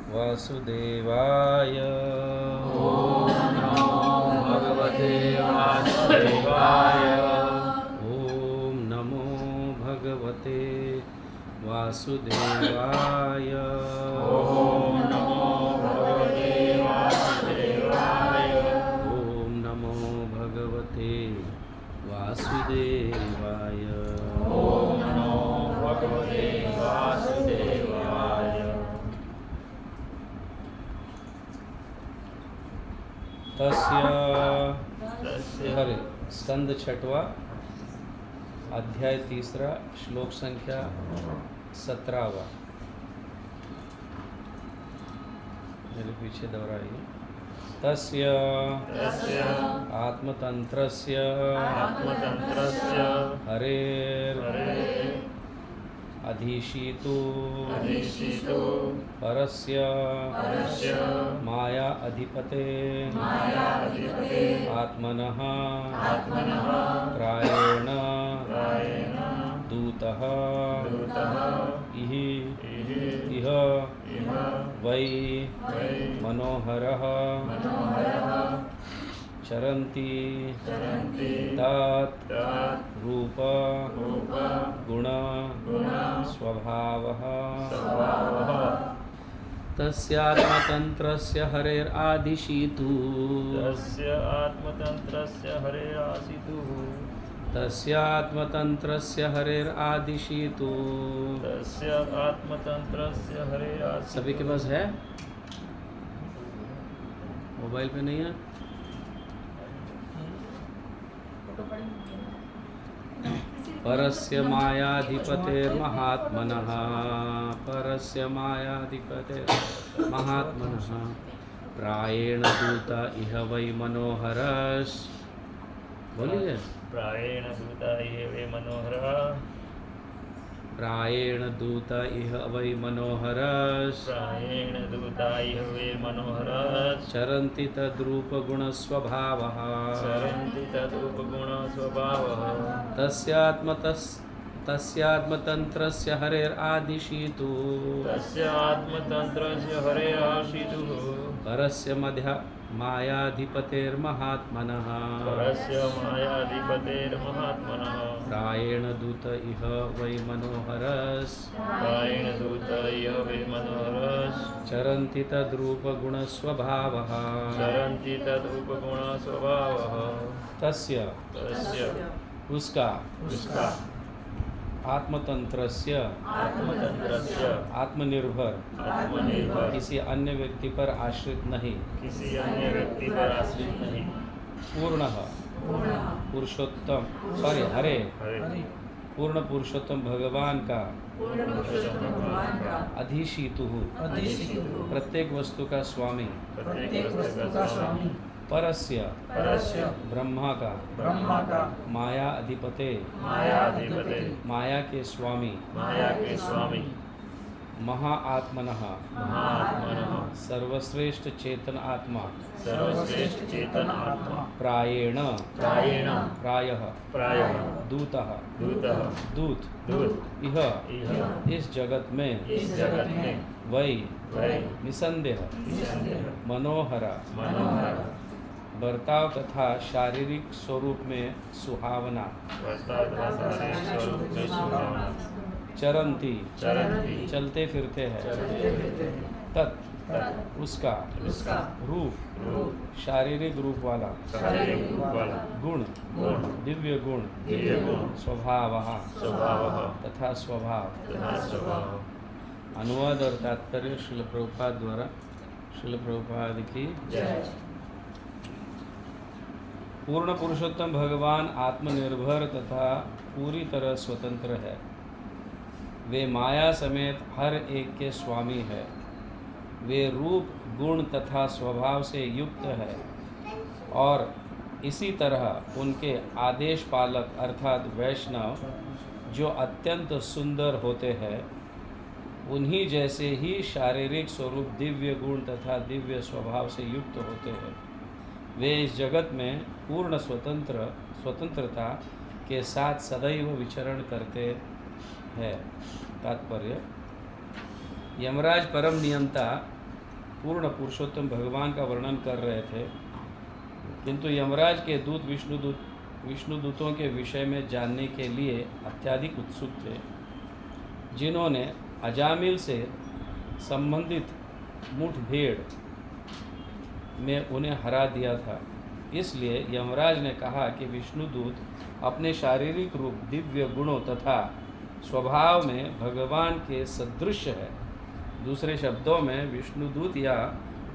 वासुदेवाय। ॐ नमो भगवते वासुदेवाय। ॐ नमो भगवते वासुदेवाय। ॐ नमो भगवते वासुदेवाय। ॐ नमो भगवते वासुदेवाय। ॐ नमो भगवते वासुदेवाय। तस्य हरे स्कंद छठवा अध्याय तीसरा श्लोक संख्या 17वां। मेरे पीछे दोहराइए। तस्य आत्मतंत्रस्य हरेर अधिशीतो परस्य माया अधिपते आत्मनः प्रायेण दूतः इह वै मनोहरः चरन्ति तत् रूप गुण स्वभावः। तस्यात्मतन्त्रस्य हरेरादिशीतु तस्यात्मतन्त्रस्य हरेरादिशीतु। सभी के पास है? मोबाइल पे नहीं है? परस्य मायाधिपतेर्महात्मनः परस्य मायाधिपतेर्महात्मनः प्रायेण दूत इह वै मनोहरस्। बोलिए। प्रायेण दूत इह वै मनोहरः। प्रायेण दूत इह वै मनोहरस्। प्रायेण दूत इह वै मनोहरः। चरन्ति तद्रूपगुणस्वभावः। चरन्ति तदुपगुणस्वभावः। तस्यात्मतन्त्रस्य हरेरादिशीतु तस्य आत्मतन्त्रस्य हरेराशितुः। परस्य मायाधिपतेर्महात्मनः परस्य मायाधिपतेर्महात्मनः। प्रायेण दूत इह वै मनोहरस्। प्रायेण दूत इह वै मनोहरः। चरन्ति तद्रूपगुणस्वभावः। चरन्ति तदुपगुणस्वभावः। तस्य उसका आत्मतंत्रस्य आत्मनिर्भर किसी अन्य व्यक्ति पर आश्रित नहीं। किसी अन्य व्यक्ति पर आश्रित नहीं। पूर्ण पुरुषोत्तम हरे पूर्ण पुरुषोत्तम भगवान का अधिशीतु प्रत्येक वस्तु का स्वामी परस्य ब्रह्मा का माया अधिपते माया के स्वामी महाआत्मनः सर्वश्रेष्ठ चेतन आत्मा प्रायः दूत इह इस जगत में वै निसंदेह मनोहर बर्ताव तथा शारीरिक स्वरूप में सुहावना। चरंती चलते फिरते हैं। तत् उसका रूप शारीरिक रूप वाला गुण दिव्य गुण स्वभाव तथा स्वभाव। अनुवाद और तात्पर्य श्रील प्रभुपाद द्वारा। श्रील प्रभुपाद की जय। पूर्ण पुरुषोत्तम भगवान आत्मनिर्भर तथा पूरी तरह स्वतंत्र है। वे माया समेत हर एक के स्वामी है। वे रूप गुण तथा स्वभाव से युक्त है और इसी तरह उनके आदेश पालक अर्थात वैष्णव जो अत्यंत सुंदर होते हैं उन्हीं जैसे ही शारीरिक स्वरूप दिव्य गुण तथा दिव्य स्वभाव से युक्त होते हैं। वे इस जगत में पूर्ण स्वतंत्रता के साथ सदैव विचरण करते हैं। तात्पर्य, यमराज परम नियंता पूर्ण पुरुषोत्तम भगवान का वर्णन कर रहे थे, किंतु यमराज के दूत विष्णुदूतों के विषय में जानने के लिए अत्यधिक उत्सुक थे, जिन्होंने अजामिल से संबंधित मुठभेड़ में उन्हें हरा दिया था। इसलिए यमराज ने कहा कि विष्णुदूत अपने शारीरिक रूप, दिव्य गुणों तथा स्वभाव में भगवान के सदृश है। दूसरे शब्दों में विष्णुदूत या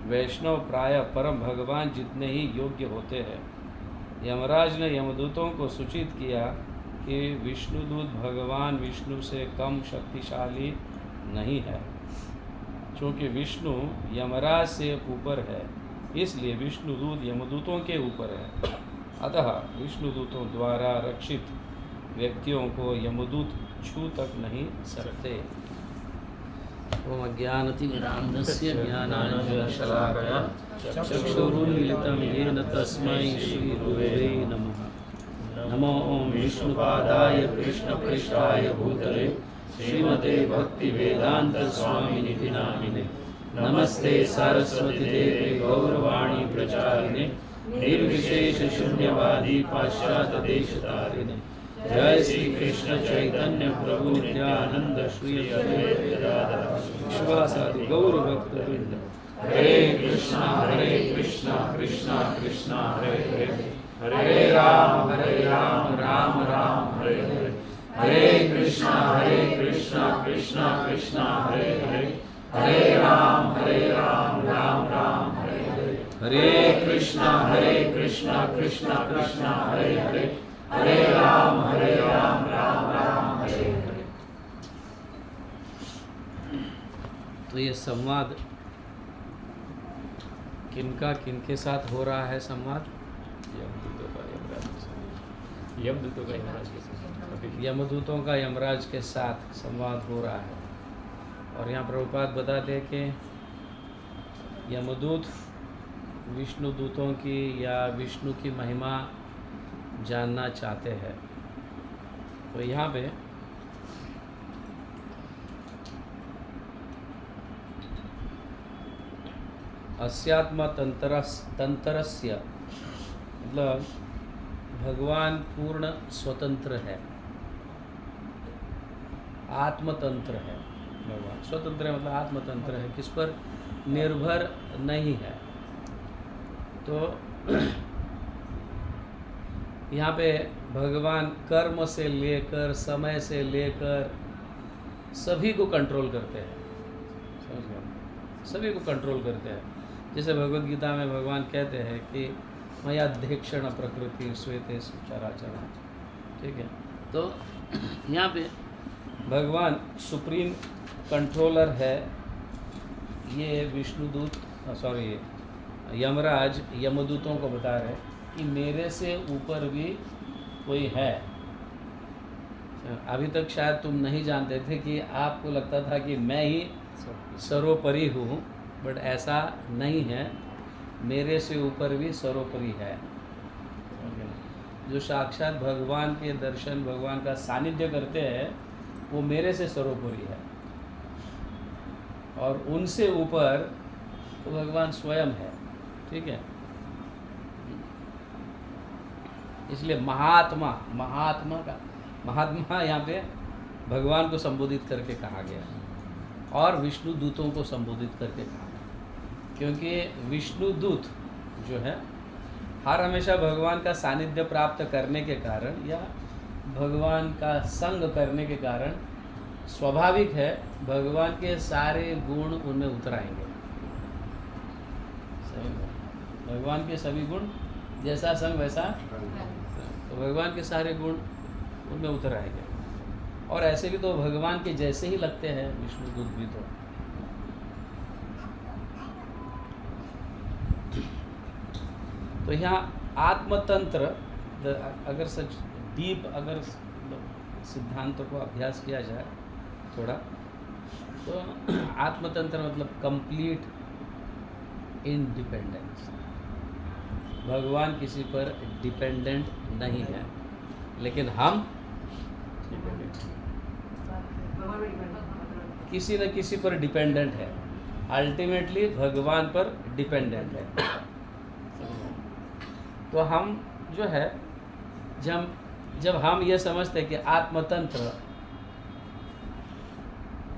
वैष्णव प्राय परम भगवान जितने ही योग्य होते हैं। यमराज ने यमदूतों को सूचित किया कि विष्णुदूत भगवान विष्णु से कम शक्तिशाली नहीं है। चूँकि विष्णु यमराज से ऊपर है, इसलिए विष्णुदूत यमदूतों के ऊपर है। अतः विष्णुदूतों द्वारा रक्षित व्यक्तियों को यमदूत छू तक नहीं सकते। ओम अज्ञानतिमिरान्धस्य ज्ञानाञ्जनशलाकया चक्षुरुन्मीलितं येन तस्मै श्रीगुरवे नमः। नमो ओम विष्णुपादाय कृष्णप्रेष्ठाय भूतले श्रीमते भक्तिवेदांत स्वामिनिधि नामिने। नमस्ते सरस्वती देवे गौरवाणी प्रचारिणे निर्विशेष शून्यवादी पाश्चात्य देशतारिणे। जय श्री कृष्ण चैतन्य प्रभु नित्यानंद श्री विश्वासादि गौर भक्त वृंद। हरे कृष्णा कृष्णा कृष्णा हरे हरे, हरे राम राम राम हरे हरे। हरे कृष्णा कृष्णा कृष्णा हरे हरे, हरे राम राम राम हरे हरे। हरे कृष्णा कृष्णा कृष्णा हरे हरे, हरे राम राम राम हरे हरे। तो ये संवाद किनके साथ हो रहा है? संवाद यमदूतों का यमराज के साथ संवाद हो रहा है। और यहाँ प्रभुपाद बताते हैं कि यमदूत विष्णुदूतों की या विष्णु की महिमा जानना चाहते हैं। तो यहाँ पे अस्यात्म तंत्रस्य मतलब भगवान पूर्ण स्वतंत्र है, आत्मतंत्र है। भगवान स्वतंत्र है मतलब आत्मतंत्र है, किस पर निर्भर नहीं है। तो यहाँ पे भगवान कर्म से लेकर समय से लेकर सभी को कंट्रोल करते हैं, समझ गए? सभी को कंट्रोल करते हैं। जैसे भगवद गीता में भगवान कहते हैं कि मया अध्यक्षण प्रकृति श्वेते चराचर, ठीक है। तो यहाँ पे भगवान सुप्रीम कंट्रोलर है। ये विष्णुदूत यमराज यमदूतों को बता रहे कि मेरे से ऊपर भी कोई है। अभी तक शायद तुम नहीं जानते थे कि आपको लगता था कि मैं ही सर्वोपरि हूँ, बट ऐसा नहीं है। मेरे से ऊपर भी सर्वोपरि है। जो साक्षात भगवान के दर्शन, भगवान का सानिध्य करते हैं, वो मेरे से सर्वोपरि है। और उनसे ऊपर तो भगवान स्वयं है, ठीक है। इसलिए महात्मा यहाँ पे भगवान को संबोधित करके कहा गया और विष्णु दूतों को संबोधित करके कहा गया, क्योंकि विष्णु दूत जो है हर हमेशा भगवान का सानिध्य प्राप्त करने के कारण या भगवान का संग करने के कारण स्वाभाविक है भगवान के सारे गुण उनमें उतर आएंगे। भगवान के सभी गुण, जैसा संग वैसा, तो भगवान के सारे गुण उनमें उतर आएंगे। और ऐसे भी तो भगवान के जैसे ही लगते हैं विष्णुदूत भी। तो यहाँ आत्मतंत्र, अगर सच डीप अगर सिद्धांतों को अभ्यास किया जाए थोड़ा, तो आत्मतंत्र मतलब कंप्लीट इंडिपेंडेंस। भगवान किसी पर डिपेंडेंट नहीं है, लेकिन हम किसी न किसी पर डिपेंडेंट है। अल्टीमेटली भगवान पर डिपेंडेंट है। तो हम जो है जब हम ये समझते हैं कि आत्मतंत्र,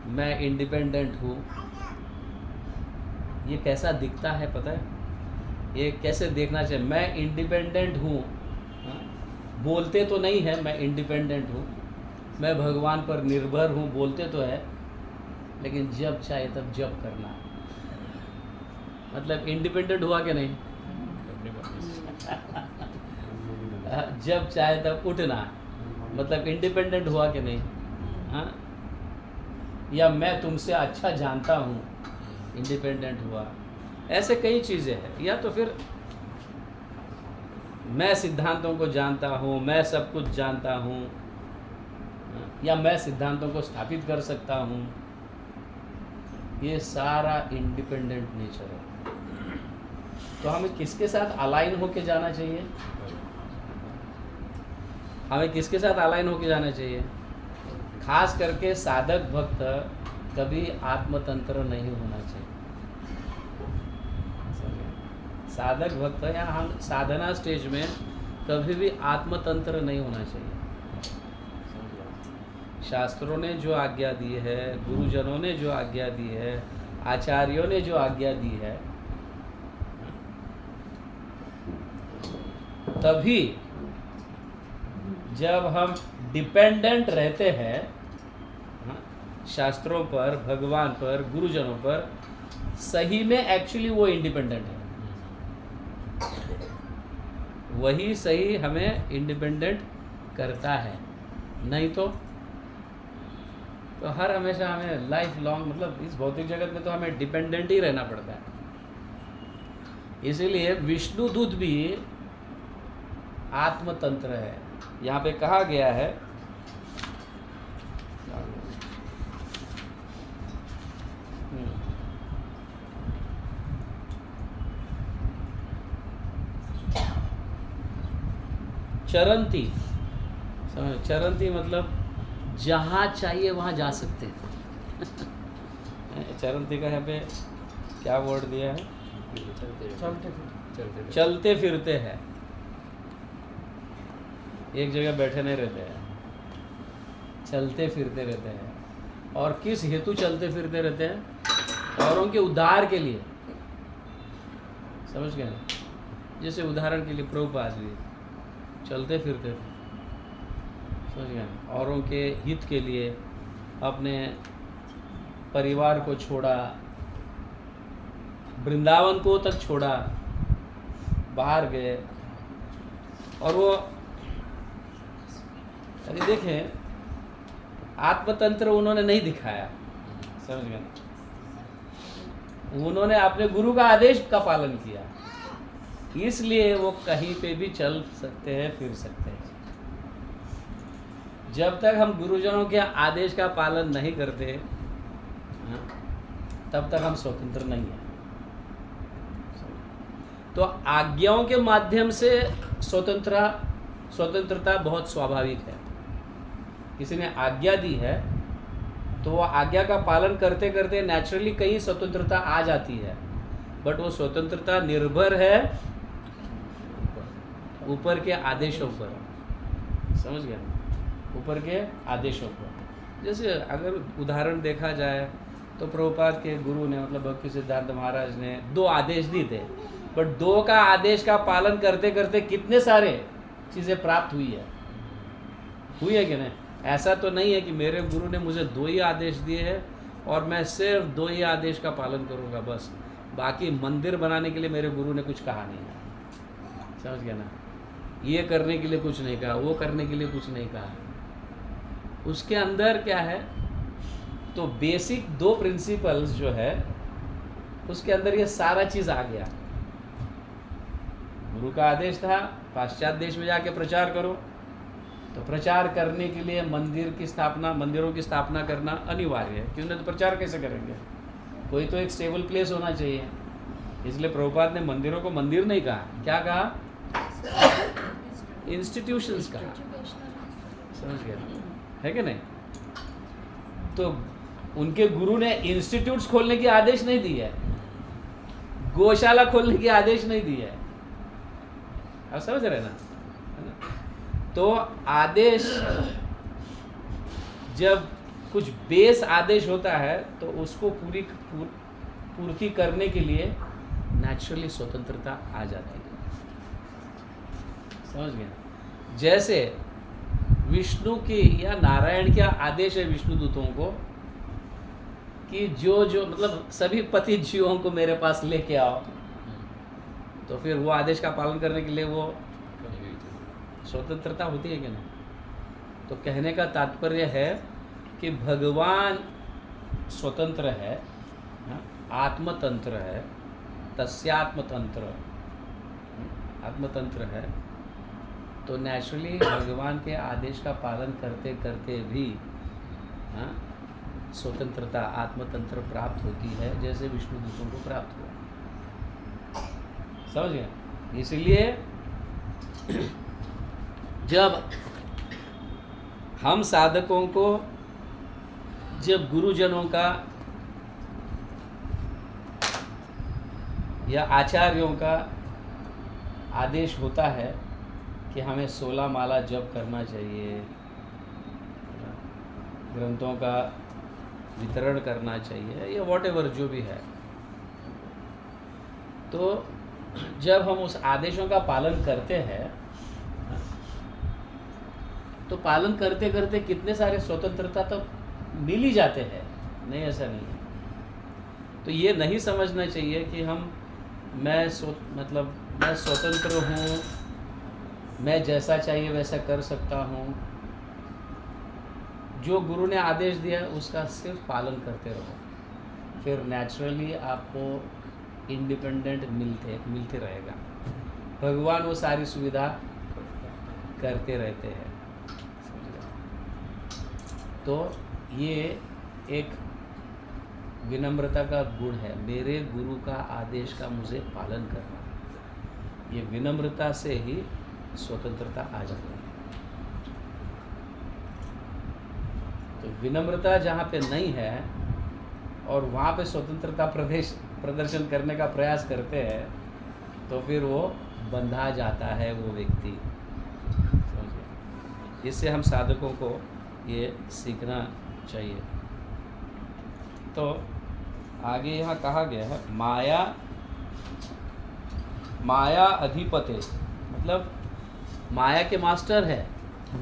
मैं इंडिपेंडेंट हूँ, ये कैसा दिखता है पता है? ये कैसे देखना चाहिए? मैं इंडिपेंडेंट हूँ, बोलते तो नहीं है मैं इंडिपेंडेंट हूँ, मैं भगवान पर निर्भर हूँ, बोलते तो है, लेकिन जब चाहे तब जब करना, मतलब इंडिपेंडेंट हुआ कि नहीं? जब चाहे तब उठना, मतलब इंडिपेंडेंट हुआ कि नहीं? हाँ, या मैं तुमसे अच्छा जानता हूँ, इंडिपेंडेंट हुआ। ऐसे कई चीज़ें हैं। या तो फिर मैं सिद्धांतों को जानता हूँ, मैं सब कुछ जानता हूँ, या मैं सिद्धांतों को स्थापित कर सकता हूँ। ये सारा इंडिपेंडेंट नेचर है। तो हमें किसके साथ अलाइन होके जाना चाहिए? हमें किसके साथ अलाइन होके जाना चाहिए? खास करके साधक भक्त कभी आत्मतंत्र नहीं होना चाहिए। साधक भक्त या हम साधना स्टेज में कभी भी आत्मतंत्र नहीं होना चाहिए। शास्त्रों ने जो आज्ञा दी है, गुरुजनों ने जो आज्ञा दी है, आचार्यों ने जो आज्ञा दी है, तभी जब हम डिपेंडेंट रहते हैं शास्त्रों पर, भगवान पर, गुरुजनों पर, सही में एक्चुअली वो इंडिपेंडेंट है। वही सही हमें इंडिपेंडेंट करता है। नहीं तो हर हमेशा हमें लाइफ लॉन्ग, मतलब इस भौतिक जगत में तो हमें डिपेंडेंट ही रहना पड़ता है। इसीलिए विष्णु दूत भी आत्मतंत्र है। यहाँ पे कहा गया है, चरंती, चरंती मतलब जहाँ चाहिए वहाँ जा सकते हैं। चरंती का यहाँ पे क्या वर्ड दिया है? चलते फिरते हैं, एक जगह बैठे नहीं रहते हैं, चलते फिरते रहते हैं। और किस हेतु चलते फिरते रहते हैं? औरों के उद्धार के लिए। समझ गए ना? जैसे उदाहरण के लिए प्रभुपाद जी चलते फिरते थे, समझ गए ना? औरों के हित के लिए अपने परिवार को छोड़ा, वृंदावन को तक छोड़ा, बाहर गए। और वो अरे देखें, आत्मतंत्र उन्होंने नहीं दिखाया, समझ गए? उन्होंने अपने गुरु का आदेश का पालन किया, इसलिए वो कहीं पे भी चल सकते हैं, फिर सकते हैं। जब तक हम गुरुजनों के आदेश का पालन नहीं करते, तब तक हम स्वतंत्र नहीं हैं। तो आज्ञाओं के माध्यम से स्वतंत्रता बहुत स्वाभाविक है। किसी ने आज्ञा दी है तो वो आज्ञा का पालन करते करते नेचुरली कहीं स्वतंत्रता आ जाती है, बट वो स्वतंत्रता निर्भर है ऊपर के आदेशों पर। समझ गए? ऊपर के आदेशों पर। जैसे अगर उदाहरण देखा जाए तो प्रभुपाद के गुरु ने, मतलब भक्ति सिद्धांत महाराज ने 2 आदेश दिए थे, बट 2 का आदेश का पालन करते करते कितने सारे चीज़ें प्राप्त हुई है कि नहीं? ऐसा तो नहीं है कि मेरे गुरु ने मुझे 2 ही आदेश दिए हैं और मैं सिर्फ 2 ही आदेश का पालन करूँगा बस, बाकी मंदिर बनाने के लिए मेरे गुरु ने कुछ कहा नहीं है। समझ गया ना? ये करने के लिए कुछ नहीं कहा, वो करने के लिए कुछ नहीं कहा। उसके अंदर क्या है? तो बेसिक 2 प्रिंसिपल्स जो है उसके अंदर ये सारा चीज़ आ गया। गुरु का आदेश था पाश्चात्य देश में जाके प्रचार करो, तो प्रचार करने के लिए मंदिरों की स्थापना करना अनिवार्य है, क्यों नहीं? तो प्रचार कैसे करेंगे? कोई तो एक स्टेबल प्लेस होना चाहिए। इसलिए प्रभुपाद ने मंदिरों को मंदिर नहीं कहा, क्या कहा? इंस्टीट्यूशंस कहा। समझ गया है कि नहीं? तो उनके गुरु ने इंस्टीट्यूट्स खोलने की आदेश नहीं दी है, गौशाला खोलने की आदेश नहीं दी है। आप समझ रहे ना? तो आदेश, जब कुछ बेस आदेश होता है तो उसको पूर्ति करने के लिए नेचुरली स्वतंत्रता आ जाती है। समझ गए? जैसे विष्णु की या नारायण का आदेश है विष्णु दूतों को कि जो मतलब सभी पतित जीवों को मेरे पास लेके आओ, तो फिर वो आदेश का पालन करने के लिए वो स्वतंत्रता होती है कि नहीं? तो कहने का तात्पर्य है कि भगवान स्वतंत्र है, आत्मतंत्र है, तस्यात्मतंत्र, आत्मतंत्र है। तो नेचुरली भगवान के आदेश का पालन करते करते भी स्वतंत्रता, आत्मतंत्र प्राप्त होती है, जैसे विष्णु दूतों को प्राप्त हुआ। समझ गए? इसलिए जब हम साधकों को, जब गुरुजनों का या आचार्यों का आदेश होता है कि हमें 16 माला जप करना चाहिए, ग्रंथों का वितरण करना चाहिए, या वॉटेवर जो भी है, तो जब हम उस आदेशों का पालन करते हैं तो पालन करते करते कितने सारे स्वतंत्रता तो मिल ही जाते हैं, नहीं ऐसा नहीं है। तो ये नहीं समझना चाहिए कि मैं स्वतंत्र हूँ, मैं जैसा चाहिए वैसा कर सकता हूँ। जो गुरु ने आदेश दिया उसका सिर्फ पालन करते रहो, फिर नेचुरली आपको इंडिपेंडेंट मिलते रहेगा। भगवान वो सारी सुविधा करते रहते हैं। तो ये एक विनम्रता का गुण है, मेरे गुरु का आदेश का मुझे पालन करना है। ये विनम्रता से ही स्वतंत्रता आ जाती है। तो विनम्रता जहाँ पे नहीं है और वहाँ पे स्वतंत्रता प्रदर्शन करने का प्रयास करते हैं, तो फिर वो बंधा जाता है वो व्यक्ति। समझिए, इससे हम साधकों को ये सीखना चाहिए। तो आगे यहाँ कहा गया है माया अधिपते, मतलब माया के मास्टर है,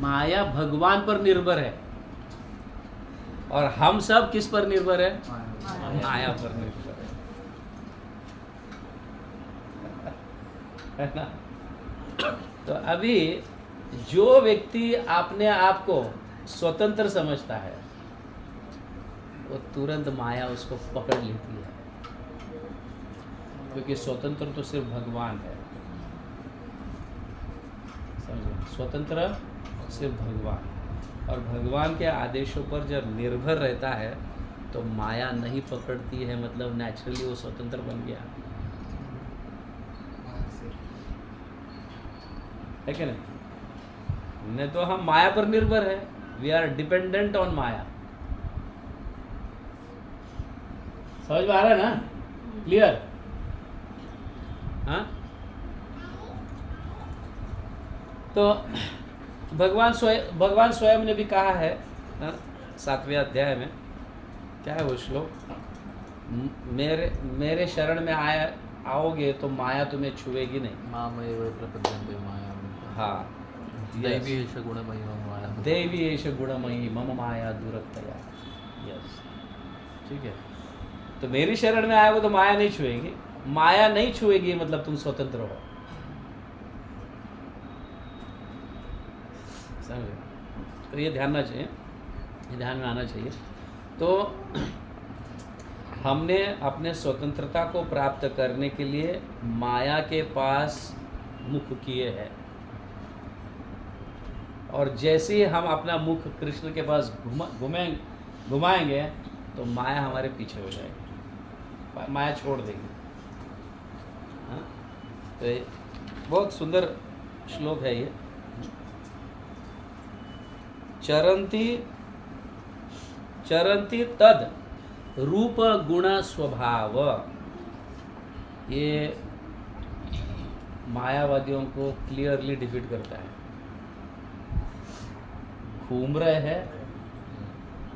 माया भगवान पर निर्भर है, और हम सब किस पर निर्भर है? माया पर निर्भर है ना? तो अभी जो व्यक्ति अपने आप को स्वतंत्र समझता है वो तुरंत माया उसको पकड़ लेती है, क्योंकि स्वतंत्र तो सिर्फ भगवान है। समझो, स्वतंत्र सिर्फ भगवान, और भगवान के आदेशों पर जब निर्भर रहता है तो माया नहीं पकड़ती है, मतलब नेचुरली वो स्वतंत्र बन गया है कि नहीं तो हम माया पर निर्भर है, वी आर डिपेंडेंट ऑन माया। समझ में आ रहा है ना? क्लियर? हाँ, तो भगवान स्वयं ने भी कहा है 7वें अध्याय में, क्या है वो श्लोक? मेरे शरण में आओगे तो माया तुम्हें छुएगी नहीं। मामैव प्रपद्यन्ते माया। हाँ, दैवी एष गुणमयी मम माया। देवी एष गुणमयी मम माया दूरतया। यस, ठीक है। तो मेरी शरण में आएगा तो माया नहीं छुएगी। माया नहीं छुएगी मतलब तुम स्वतंत्र हो। समझे? तो ये ध्यान में आना चाहिए। तो हमने अपने स्वतंत्रता को प्राप्त करने के लिए माया के पास मुख किए हैं, और जैसे ही हम अपना मुख कृष्ण के पास घुमाएंगे तो माया हमारे पीछे हो जाएगी, माया छोड़ देगी। हाँ, तो ये बहुत सुंदर श्लोक है ये। चरंती तद रूप गुण स्वभाव, ये मायावादियों को क्लियरली डिफीट करता है। घूम रहे हैं,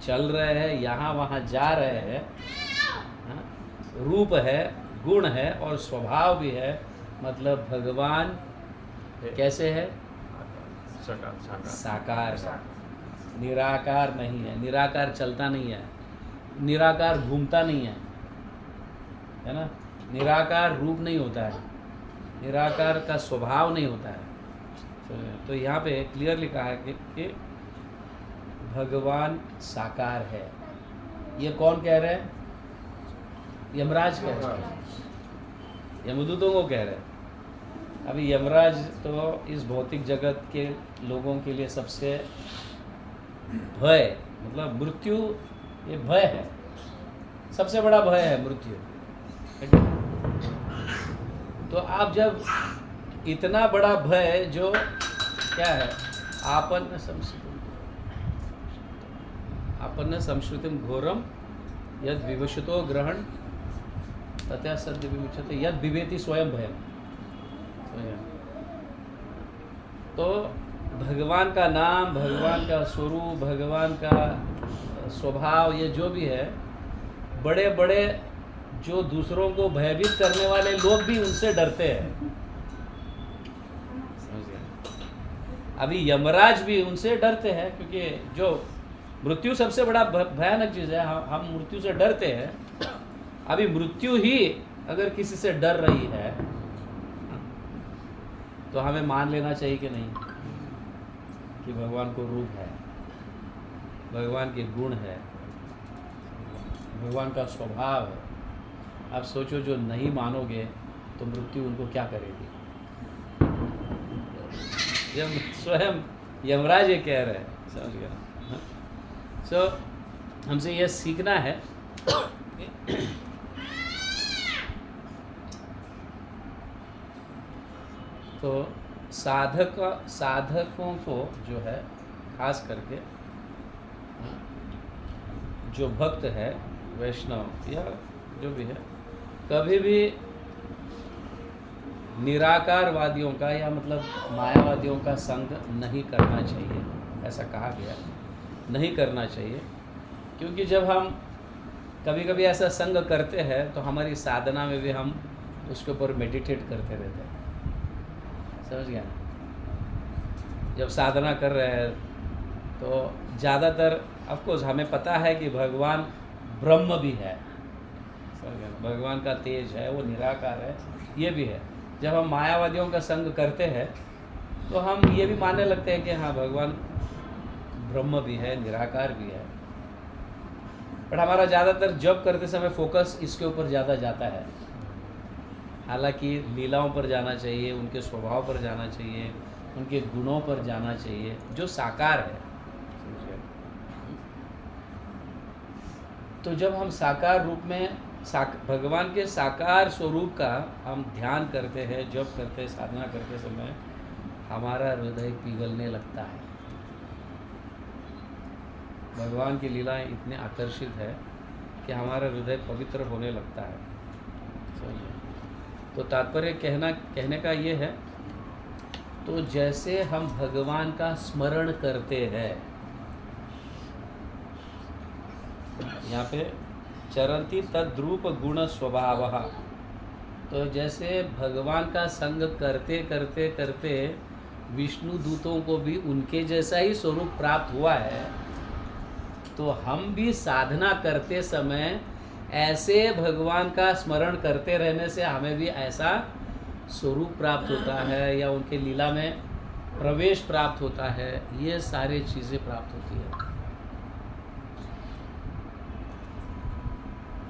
चल रहे हैं, यहाँ वहाँ जा रहे हैं, हाँ? रूप है, गुण है और स्वभाव भी है। मतलब भगवान कैसे है? साकार है, निराकार नहीं है। निराकार चलता नहीं है, निराकार घूमता नहीं है ना? निराकार रूप नहीं होता है, निराकार का स्वभाव नहीं होता है। तो यहाँ पे क्लियरली कहा है कि भगवान साकार है। ये कौन कह रहे हैं? यमराज कह रहे हैं, यमदूतों को कह रहे हैं। अभी यमराज तो इस भौतिक जगत के लोगों के लिए सबसे भय, मतलब मृत्यु, ये भय है, सबसे बड़ा भय है मृत्यु। तो आप जब इतना बड़ा भय जो क्या है, आपन्न संश्रुतिम घोरम यद विवशतो ग्रहण तथा सद्य विमुच्यते यद विवेति स्वयं भयम। तो भगवान का नाम, भगवान का स्वरूप, भगवान का स्वभाव, ये जो भी है, बड़े बड़े जो दूसरों को भयभीत करने वाले लोग भी उनसे डरते हैं। समझ गए? अभी यमराज भी उनसे डरते हैं, क्योंकि जो मृत्यु सबसे बड़ा भयानक चीज़ है। हम मृत्यु से डरते हैं। अभी मृत्यु ही अगर किसी से डर रही है तो हमें मान लेना चाहिए कि नहीं कि भगवान को रूप है, भगवान के गुण है, भगवान का स्वभाव है। आप सोचो, जो नहीं मानोगे तो मृत्यु उनको क्या करेगी? जब स्वयं यमराज ये कह रहे हैं, समझ गया? सो हमसे यह सीखना है तो साधकों को जो है, खास करके जो भक्त है, वैष्णव या जो भी है, कभी भी निराकारवादियों का या मतलब मायावादियों का संग नहीं करना चाहिए। ऐसा कहा गया, नहीं करना चाहिए। क्योंकि जब हम कभी कभी ऐसा संग करते हैं तो हमारी साधना में भी हम उसके ऊपर मेडिटेट करते रहते हैं। समझ गया? जब साधना कर रहे हैं तो ज़्यादातर ऑफकोर्स हमें पता है कि भगवान ब्रह्म भी है, समझ गया? भगवान का तेज है, वो निराकार है, ये भी है। जब हम मायावादियों का संग करते हैं तो हम ये भी मानने लगते हैं कि हाँ, भगवान ब्रह्म भी है, निराकार भी है। पर हमारा ज़्यादातर जब करते समय फोकस इसके ऊपर ज़्यादा जाता है। हालांकि लीलाओं पर जाना चाहिए, उनके स्वभाव पर जाना चाहिए, उनके गुणों पर जाना चाहिए, जो साकार है। तो जब हम साकार रूप में भगवान के साकार स्वरूप का हम ध्यान करते हैं, जब करते हैं, साधना करते समय हमारा हृदय पिघलने लगता है। भगवान की लीलाएं इतने आकर्षित है कि हमारा हृदय पवित्र होने लगता है। समझिए? तो तात्पर्य कहने का ये है, तो जैसे हम भगवान का स्मरण करते हैं, यहाँ पे चरंती तद्रूप गुण स्वभाव, तो जैसे भगवान का संग करते करते करते विष्णु दूतों को भी उनके जैसा ही स्वरूप प्राप्त हुआ है, तो हम भी साधना करते समय ऐसे भगवान का स्मरण करते रहने से हमें भी ऐसा स्वरूप प्राप्त होता है, या उनके लीला में प्रवेश प्राप्त होता है। ये सारी चीज़ें प्राप्त होती है।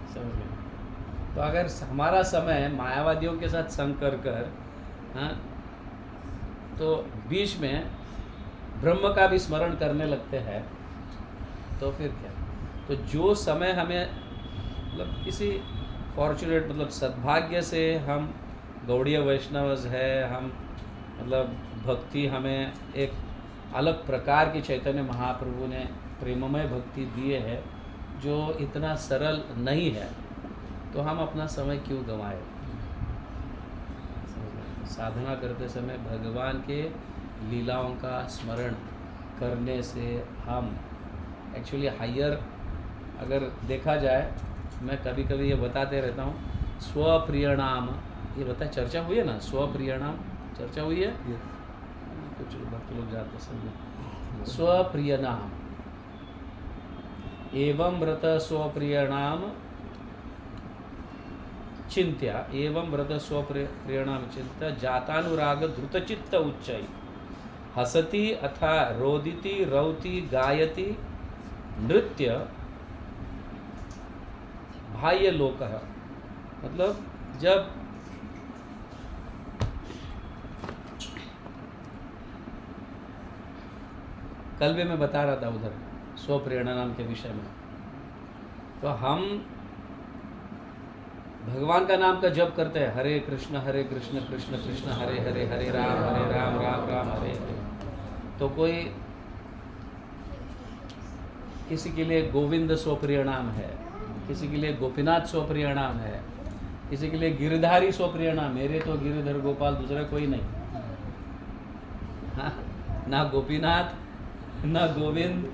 समझ गए? तो अगर हमारा समय मायावादियों के साथ संग कर हाँ, तो बीच में ब्रह्म का भी स्मरण करने लगते हैं, तो फिर क्या? तो जो समय हमें मतलब किसी फॉर्चुनेट मतलब सद्भाग्य से हम गौड़ीय वैष्णवज है, हम मतलब भक्ति हमें एक अलग प्रकार की चैतन्य महाप्रभु ने प्रेममय भक्ति दिए है, जो इतना सरल नहीं है, तो हम अपना समय क्यों गंवाएं? साधना करते समय भगवान के लीलाओं का स्मरण करने से हम एक्चुअली हायर, अगर देखा जाए, मैं कभी कभी ये बताते रहता हूँ, स्वप्रियणाम, ये बताए चर्चा हुई है ना, स्वप्रियणाम चर्चा हुई है, कुछ भक्त लोग जानते समझे। स्वप्रियनाम एवं व्रत स्वप्रियणाम चिंत्या, एवं व्रत स्वप्रियणाम चिंत्या जातानुराग धृतचित्त उच्चै हसति अथा रोदिति रौति गायति नृत्य बाह्य लोकः। मतलब जब कल भी मैं बता रहा था उधर स्वप्रेरणा नाम के विषय में, तो हम भगवान का नाम का जप करते हैं, हरे कृष्ण कृष्ण कृष्ण हरे हरे, हरे राम राम राम हरे हरे। तो कोई किसी के लिए गोविंद स्वप्रिय नाम है, किसी के लिए गोपीनाथ स्वप्रिय नाम है, किसी के लिए गिरधारी स्वप्रिय नाम, मेरे तो गिरधर गोपाल, दूसरा कोई नहीं। हाँ, ना गोपीनाथ ना गोविंद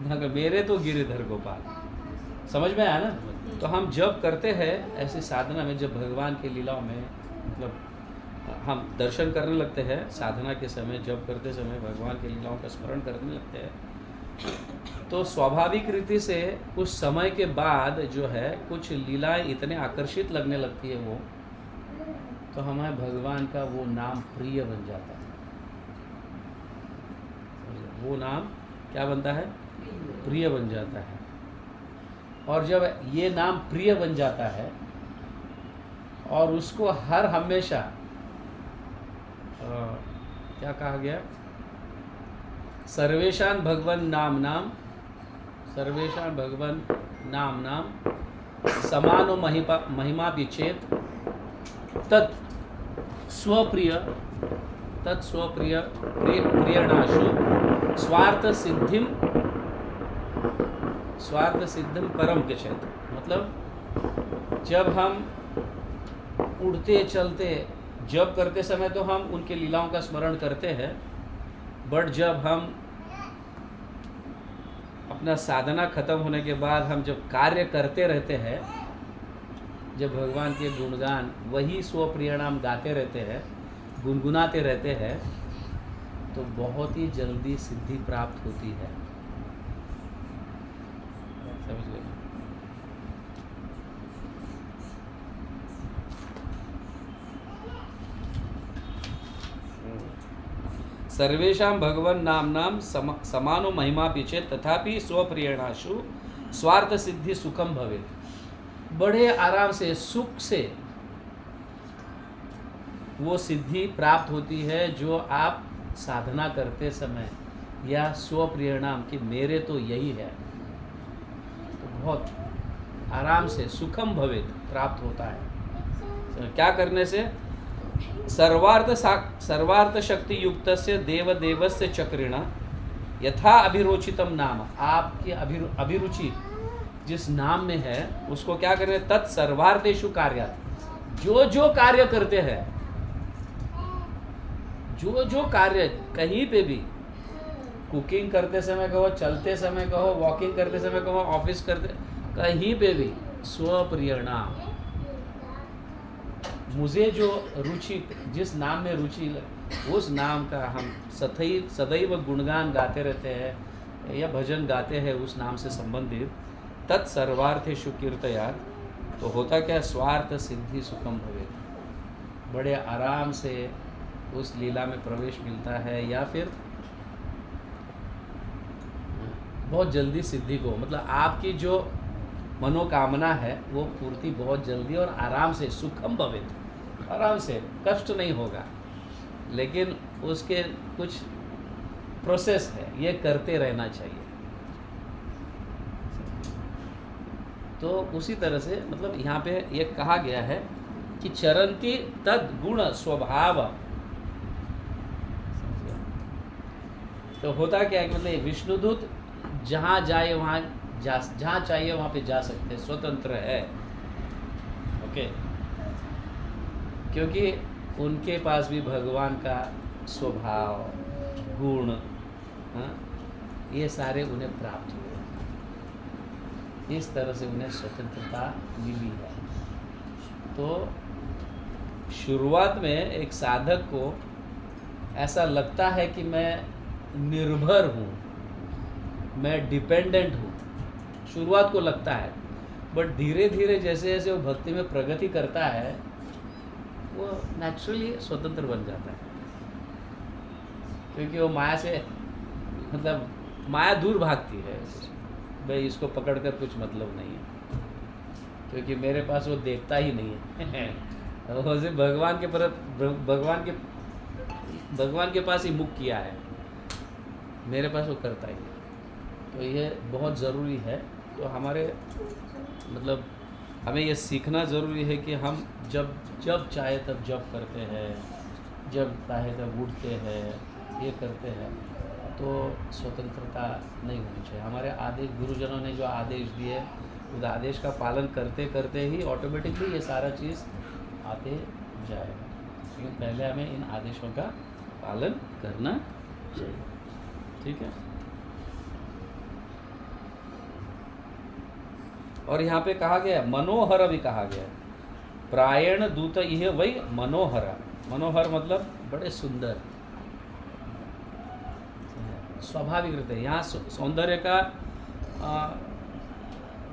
ना, मेरे तो गिरधर गोपाल। समझ में आया ना? तो हम जब करते हैं ऐसी साधना में, जब भगवान की लीलाओं में मतलब हम दर्शन करने लगते हैं, साधना के समय जब करते समय भगवान की लीलाओं का स्मरण करने लगते हैं, तो स्वाभाविक रीति से कुछ समय के बाद जो है कुछ लीलाएं इतने आकर्षित लगने लगती है वो, तो हमें भगवान का वो नाम प्रिय बन जाता है। वो नाम क्या बनता है? प्रिय बन जाता है। और जब ये नाम प्रिय बन जाता है और उसको हर हमेशा क्या कहा गया, सर्वेशान भगवन नाम नाम, सर्वेशान भगवन नाम नाम समानो महिमा विचेत तत् स्वप्रिय प्रियणाशु स्वार्थ सिद्धिम परम के क्षेत्र। मतलब जब हम उड़ते चलते जब करते समय तो हम उनके लीलाओं का स्मरण करते हैं, बट जब हम अपना साधना खत्म होने के बाद हम जब कार्य करते रहते हैं, जब भगवान के गुणगान वही स्वप्रियणाम गाते रहते हैं, गुनगुनाते रहते हैं, तो बहुत ही जल्दी सिद्धि प्राप्त होती है। समझ गए? सर्वेशां भगवन नाम नाम समानो महिमा पीछे तथापि स्वप्रियणाशु स्वार्थ सिद्धि सुखम भवेत्। बड़े आराम से सुख से वो सिद्धि प्राप्त होती है जो आप साधना करते समय या स्वप्रियणाम कि मेरे तो यही है, तो बहुत आराम से सुखम भवेत् प्राप्त होता है। क्या करने से? सर्वार्थ शक्ति युक्त से देवदेवस्य चक्रिणा यथा अभिरोचितम नाम, आपकी अभिरुचि जिस नाम में है उसको क्या करें? तत्सर्वार्थेषु कार्यात्, जो जो कार्य करते हैं, जो जो कार्य कहीं पे भी, कुकिंग करते समय कहो, चलते समय कहो, वॉकिंग करते समय कहो, ऑफिस करते, कहीं पे भी स्वप्रिय नाम, मुझे जो रुचि, जिस नाम में रुचि उस नाम का हम सदैव गुणगान गाते रहते हैं या भजन गाते हैं उस नाम से संबंधित। तत्सर्वार्थेषु कीर्तयात्, तो होता क्या? स्वार्थ सिद्धि सुखम भवेत्, बड़े आराम से उस लीला में प्रवेश मिलता है, या फिर बहुत जल्दी सिद्धि को, मतलब आपकी जो मनोकामना है वो पूर्ति बहुत जल्दी और आराम से, सुखम भवेत्, आराम से, कष्ट नहीं होगा। लेकिन उसके कुछ प्रोसेस है, ये करते रहना चाहिए। तो उसी तरह से मतलब यहाँ पे ये कहा गया है कि चरंती तद गुण स्वभाव। तो होता क्या है कि मतलब विष्णुदूत जहाँ जाए वहाँ जहाँ चाहिए वहाँ पे जा सकते हैं, स्वतंत्र है। ओके, क्योंकि उनके पास भी भगवान का स्वभाव, गुण, हाँ, ये सारे उन्हें प्राप्त हुए। इस तरह से उन्हें स्वतंत्रता मिली है। तो शुरुआत में एक साधक को ऐसा लगता है कि मैं निर्भर हूँ, मैं डिपेंडेंट हूँ, शुरुआत को लगता है। बट धीरे धीरे जैसे जैसे वो भक्ति में प्रगति करता है, वो नेचुरली स्वतंत्र बन जाता है। क्योंकि वो माया से, मतलब माया दूर भागती है, भाई इसको पकड़ कर कुछ मतलब नहीं है, क्योंकि मेरे पास वो देखता ही नहीं है। वो सिर्फ भगवान के पास ही मुख किया है, मेरे पास वो करता ही है। तो ये बहुत ज़रूरी है। तो हमारे मतलब हमें ये सीखना ज़रूरी है कि हम जब चाहे तब जप करते हैं, जब चाहे तब उठते हैं, ये करते हैं, तो स्वतंत्रता नहीं होनी चाहिए। हमारे आदेश, गुरुजनों ने जो आदेश दिए, उस आदेश का पालन करते करते ही ऑटोमेटिकली ये सारा चीज़ आते जाएगा। लेकिन पहले हमें इन आदेशों का पालन करना चाहिए। ठीक है। और यहाँ पे कहा गया मनोहर भी कहा गया, प्रायण दूत यह वही मनोहर। मनोहर मतलब बड़े सुंदर, स्वाभाविक रहते हैं। यहाँ सौंदर्य का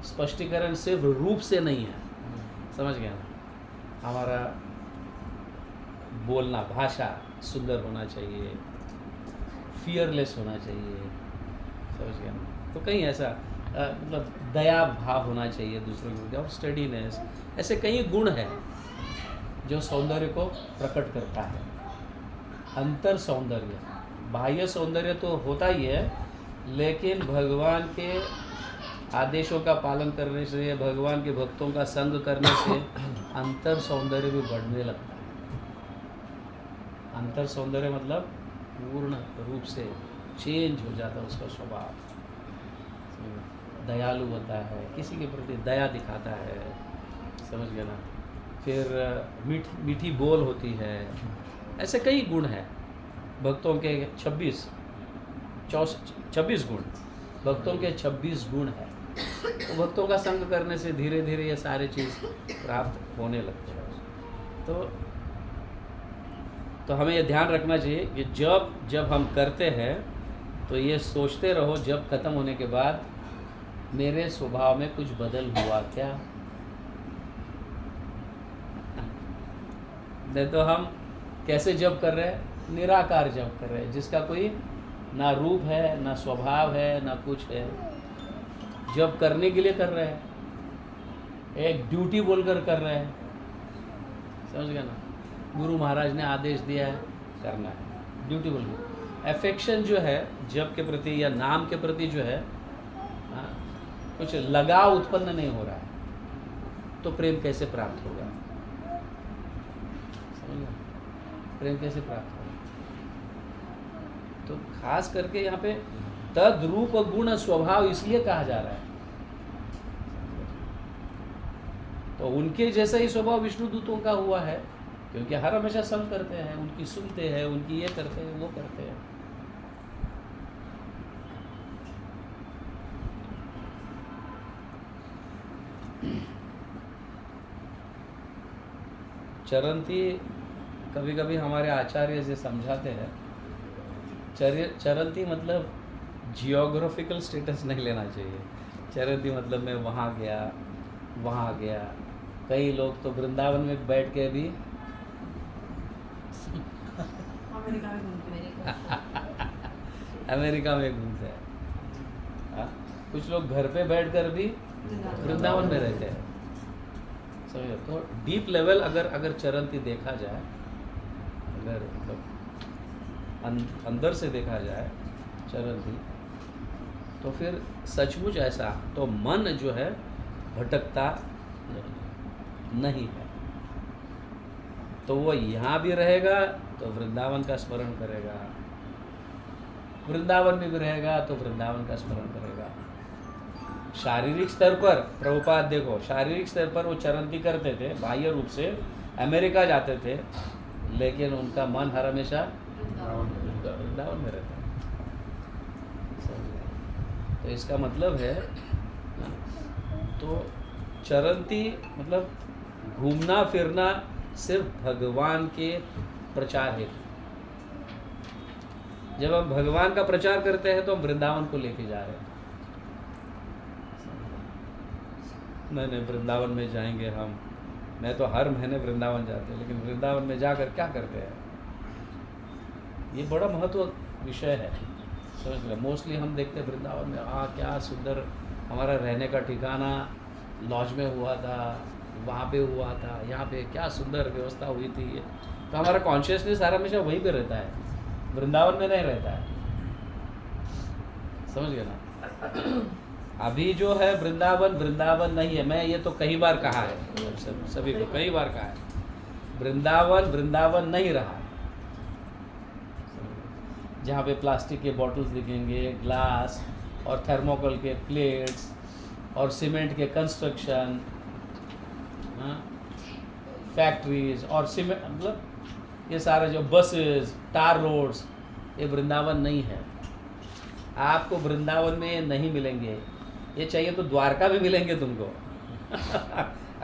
स्पष्टीकरण सिर्फ रूप से नहीं है, समझ गया ना। हमारा बोलना, भाषा सुंदर होना चाहिए, फियरलेस होना चाहिए, समझ गया ना। तो कहीं ऐसा मतलब दया भाव होना चाहिए दूसरों के प्रति, और स्टडीनेस, ऐसे कई गुण हैं जो सौंदर्य को प्रकट करता है। अंतर सौंदर्य, बाह्य सौंदर्य तो होता ही है, लेकिन भगवान के आदेशों का पालन करने से, भगवान के भक्तों का संग करने से अंतर सौंदर्य भी बढ़ने लगता है। अंतर सौंदर्य मतलब पूर्ण रूप से चेंज हो जाता है उसका स्वभाव, दयालु होता है, किसी के प्रति दया दिखाता है, समझ गया ना। फिर मीठी बोल होती है। ऐसे कई गुण हैं भक्तों के, 26 गुण, भक्तों के 26 गुण हैं। तो भक्तों का संग करने से धीरे धीरे ये सारे चीज़ प्राप्त होने लगते हैं। तो हमें ये ध्यान रखना चाहिए कि जब हम करते हैं तो ये सोचते रहो, जब ख़त्म होने के बाद मेरे स्वभाव में कुछ बदल हुआ क्या। नहीं तो हम कैसे जप कर रहे हैं, निराकार जप कर रहे हैं, जिसका कोई ना रूप है, ना स्वभाव है, ना कुछ है। जप करने के लिए कर रहे हैं, एक ड्यूटी बोलकर कर रहे हैं, समझ गया ना। गुरु महाराज ने आदेश दिया है, करना है, ड्यूटी बोलकर। एफेक्शन जो है जप के प्रति या नाम के प्रति जो है, कुछ लगाव उत्पन्न नहीं हो रहा है, तो प्रेम कैसे प्राप्त होगा, समझ, प्रेम कैसे प्राप्त होगा। तो खास करके यहाँ पे तद रूप गुण स्वभाव इसलिए कहा जा रहा है, तो उनके जैसा ही स्वभाव विष्णु दूतों का हुआ है, क्योंकि हर हमेशा संग करते हैं, उनकी सुनते हैं, उनकी ये करते हैं, वो करते हैं। चरंती कभी कभी हमारे आचार्य से समझाते हैं, चरंती मतलब जियोग्राफिकल स्टेटस नहीं लेना चाहिए। चरंती मतलब मैं वहाँ गया। कई लोग तो वृंदावन में बैठ के भी अमेरिका में घूमते हैं। कुछ लोग घर पे बैठकर भी वृंदावन में रहते हैं, समझो। तो डीप लेवल अगर चरंती देखा जाए, अगर अंदर से देखा जाए चरंती, तो फिर सचमुच ऐसा तो मन जो है भटकता नहीं है। तो वो यहाँ भी रहेगा तो वृंदावन का स्मरण करेगा, वृंदावन में भी रहेगा तो वृंदावन का स्मरण करेगा। शारीरिक स्तर पर प्रभुपाद देखो, शारीरिक स्तर पर वो चरंती करते थे, बाह्य रूप से अमेरिका जाते थे, लेकिन उनका मन हर हमेशा वृंदावन में रहता है। तो इसका मतलब है, तो चरंती मतलब घूमना फिरना सिर्फ भगवान के प्रचार हेतु। जब हम भगवान का प्रचार करते हैं तो हम वृंदावन को लेके जा रहे हैं। नहीं, वृंदावन में जाएंगे हम, मैं तो हर महीने वृंदावन जाते हैं, लेकिन वृंदावन में जाकर क्या करते हैं, ये बड़ा महत्व विषय है, समझ लो। मोस्टली हम देखते हैं वृंदावन में, क्या सुंदर हमारा रहने का ठिकाना लॉज में हुआ था, वहाँ पे हुआ था, यहाँ पे क्या सुंदर व्यवस्था हुई थी। तो हमारा कॉन्शियसनेस सारा हमेशा वहीं पे रहता है, वृंदावन में नहीं रहता है, समझ गए ना। अभी जो है वृंदावन, वृंदावन नहीं है। मैं ये तो कई बार कहा है, सभी को कई बार कहा है, वृंदावन वृंदावन नहीं रहा। जहाँ पे प्लास्टिक के बॉटल्स दिखेंगे, ग्लास और थर्मोकोल के प्लेट्स और सीमेंट के कंस्ट्रक्शन, फैक्ट्रीज और सीमेंट, मतलब ये सारे जो बसेस, टार रोड्स, ये वृंदावन नहीं है। आपको वृंदावन में नहीं मिलेंगे, ये चाहिए तो द्वारका में मिलेंगे तुमको।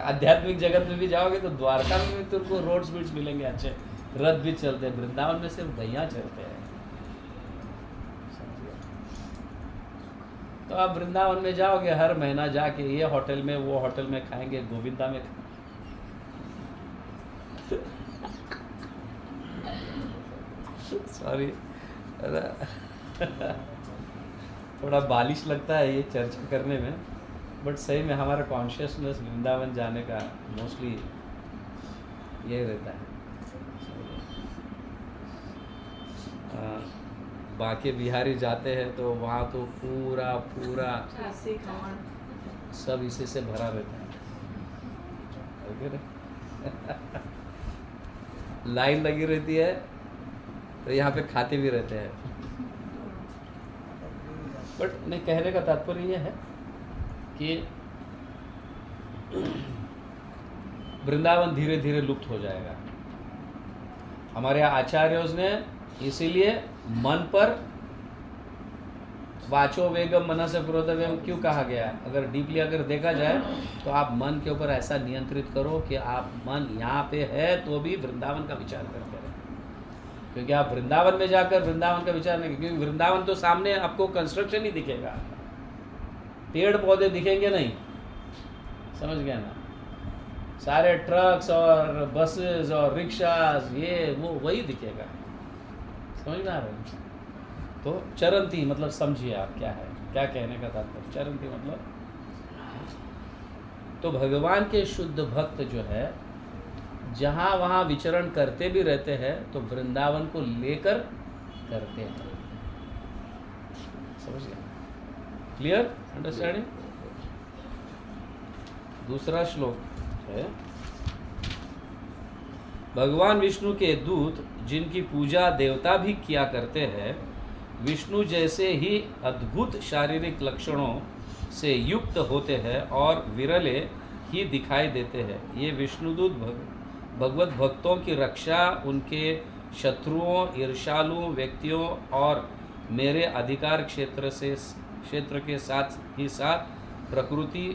आध्यात्मिक जगत में भी जाओगे तो द्वारका में भी तुमको रोड्स बीट्स मिलेंगे, अच्छे रथ भी चलते हैं। वृंदावन में सिर्फ गैया चलते हैं। तो आप वृंदावन में जाओगे, हर महीना जाके ये होटल में वो होटल में खाएंगे, गोविंदा में सॉरी थोड़ा बालिश लगता है ये चर्चा करने में, बट सही में हमारा कॉन्शियसनेस वृंदावन जाने का मोस्टली ये रहता है। बाकी बिहारी जाते हैं तो वहाँ तो पूरा पूरा सब इसी से भरा रहता है। लाइन लगी रहती है तो यहाँ पे खाते भी रहते हैं। बट नहीं, कहने का तात्पर्य ये है कि वृंदावन धीरे धीरे लुप्त हो जाएगा। हमारे आचार्यों ने इसीलिए मन पर वाचो वेगम मनस प्रोतव्यम क्यों कहा गया है। अगर डीपली अगर देखा जाए तो आप मन के ऊपर ऐसा नियंत्रित करो कि आप मन यहाँ पे है तो भी वृंदावन का विचार करते रहे, क्योंकि आप वृंदावन में जाकर वृंदावन का विचार नहीं, क्योंकि वृंदावन तो सामने आपको कंस्ट्रक्शन ही दिखेगा, पेड़ पौधे दिखेंगे नहीं, समझ गए ना। सारे ट्रक्स और बसेस और रिक्शास ये वो वही दिखेगा, समझ में आ रहा है। तो चरंती मतलब समझिए आप क्या है, क्या कहने का तात्पर्य। चरंती मतलब तो भगवान के शुद्ध भक्त जो है जहाँ वहाँ विचरण करते भी रहते हैं तो वृंदावन को लेकर करते हैं, समझ गए, क्लियर अंडरस्टैंडिंग। दूसरा श्लोक है, भगवान विष्णु के दूत जिनकी पूजा देवता भी किया करते हैं, विष्णु जैसे ही अद्भुत शारीरिक लक्षणों से युक्त होते हैं और विरले ही दिखाई देते हैं। ये विष्णुदूत भगवत भक्तों की रक्षा उनके शत्रुओं, ईर्ष्यालु व्यक्तियों और मेरे अधिकार क्षेत्र के साथ ही साथ प्रकृति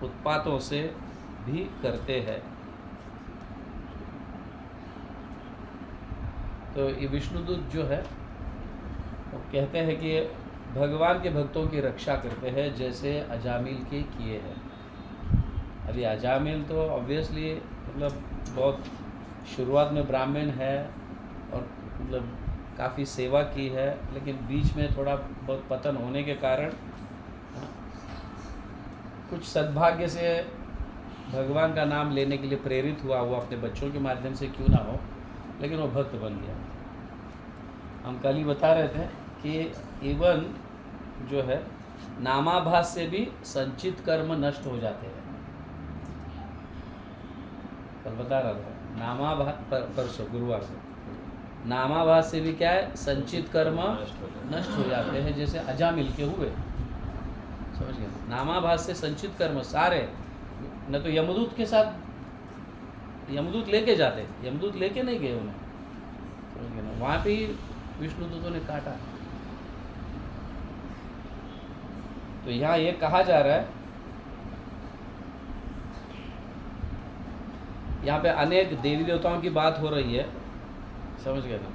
उत्पातों से भी करते हैं। तो ये विष्णुदूत जो है वो कहते हैं कि भगवान के भक्तों की रक्षा करते हैं जैसे अजामिल के किए हैं। अभी अजामिल तो ऑब्वियसली मतलब बहुत शुरुआत में ब्राह्मण है और मतलब काफ़ी सेवा की है, लेकिन बीच में थोड़ा बहुत पतन होने के कारण कुछ सद्भाग्य से भगवान का नाम लेने के लिए प्रेरित हुआ, वो अपने बच्चों के माध्यम से क्यों ना हो, लेकिन वो भक्त बन गया। हम कल ही बता रहे थे कि इवन जो है नामाभास से भी संचित कर्म नष्ट हो जाते हैं। कल बता रहा था नामाभास, परसों गुरुवार को, नामाभास से भी क्या है संचित कर्म नष्ट हो जाते हैं, जैसे अजामिल के हुए। समझ गए? नामाभास से संचित कर्म सारे, न तो यमदूत के साथ, यमदूत लेके जाते, यमदूत लेके नहीं गए उन्हें, समझ गए ना? वहाँ पे ही विष्णु दूतों ने काटा। तो यहाँ ये कहा जा रहा है, यहाँ पे अनेक देवी देवताओं की बात हो रही है, समझ गए ना?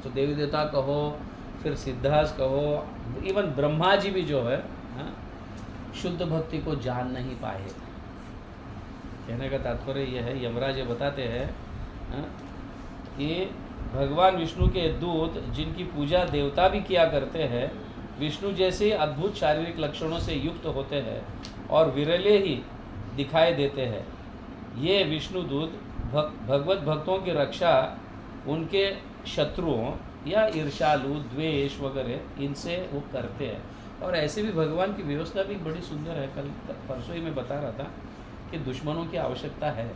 तो देवी देवता कहो, फिर सिद्धास कहो, इवन ब्रह्मा जी भी जो है, हाँ, शुद्ध भक्ति को जान नहीं पाए। कहने का तात्पर्य यह है, यमराज ये बताते हैं, हाँ, कि भगवान विष्णु के दूत जिनकी पूजा देवता भी किया करते हैं, विष्णु जैसे अद्भुत शारीरिक लक्षणों से युक्त होते हैं और विरले ही दिखाई देते हैं, ये विष्णु दूत भगवत भक्तों की रक्षा उनके शत्रुओं या ईर्ष्यालु, द्वेष वगैरह इनसे वो करते हैं। और ऐसे भी भगवान की व्यवस्था भी बड़ी सुंदर है। कल परसों ही मैं बता रहा था कि दुश्मनों की आवश्यकता है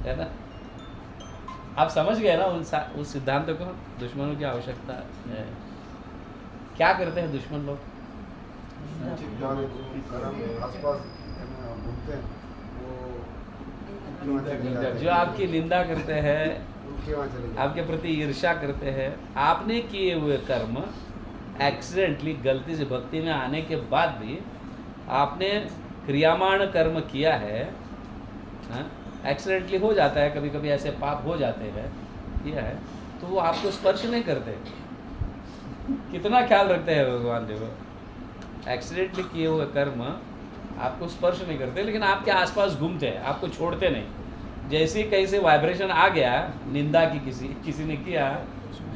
है ना? आप समझ गए ना उस सिद्धांत को, दुश्मनों की आवश्यकता है। क्या करते हैं दुश्मन लोग? जो आपकी निंदा करते हैं, आपके प्रति ईर्ष्या करते हैं, आपने किए हुए कर्म एक्सीडेंटली, गलती से भक्ति में आने के बाद भी आपने क्रियामाण कर्म किया है, एक्सीडेंटली हो जाता है, कभी कभी ऐसे पाप हो जाते हैं, किया है, तो वो आपको स्पर्श नहीं करते। कितना ख्याल रखते हैं भगवान देखो, एक्सीडेंटली किए हुए कर्म आपको स्पर्श नहीं करते, लेकिन आपके आसपास घूमते हैं, आपको छोड़ते नहीं। जैसे ही कहीं से वाइब्रेशन आ गया, निंदा की किसी ने किया,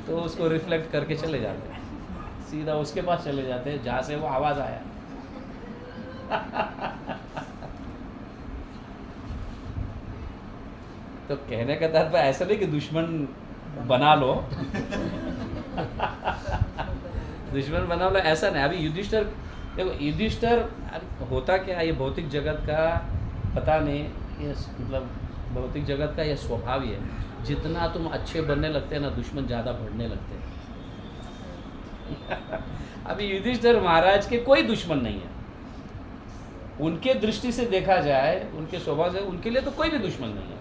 तो उसको रिफ्लेक्ट करके चले जाते हैं, सीधा उसके पास चले जाते हैं जहाँ से वो आवाज़ आया। तो कहने का तात्पर्य ऐसा नहीं कि दुश्मन बना लो दुश्मन बना लो, ऐसा नहीं। अभी युधिष्ठिर, देखो युधिष्ठिर होता क्या, ये भौतिक जगत का पता नहीं, ये मतलब भौतिक जगत का ये स्वभाव ही है, जितना तुम अच्छे बनने लगते हैं ना, दुश्मन ज़्यादा बढ़ने लगते हैं। अभी युधिष्ठिर महाराज के कोई दुश्मन नहीं है, उनके दृष्टि से देखा जाए, उनके स्वभाव से, उनके लिए तो कोई भी दुश्मन नहीं है,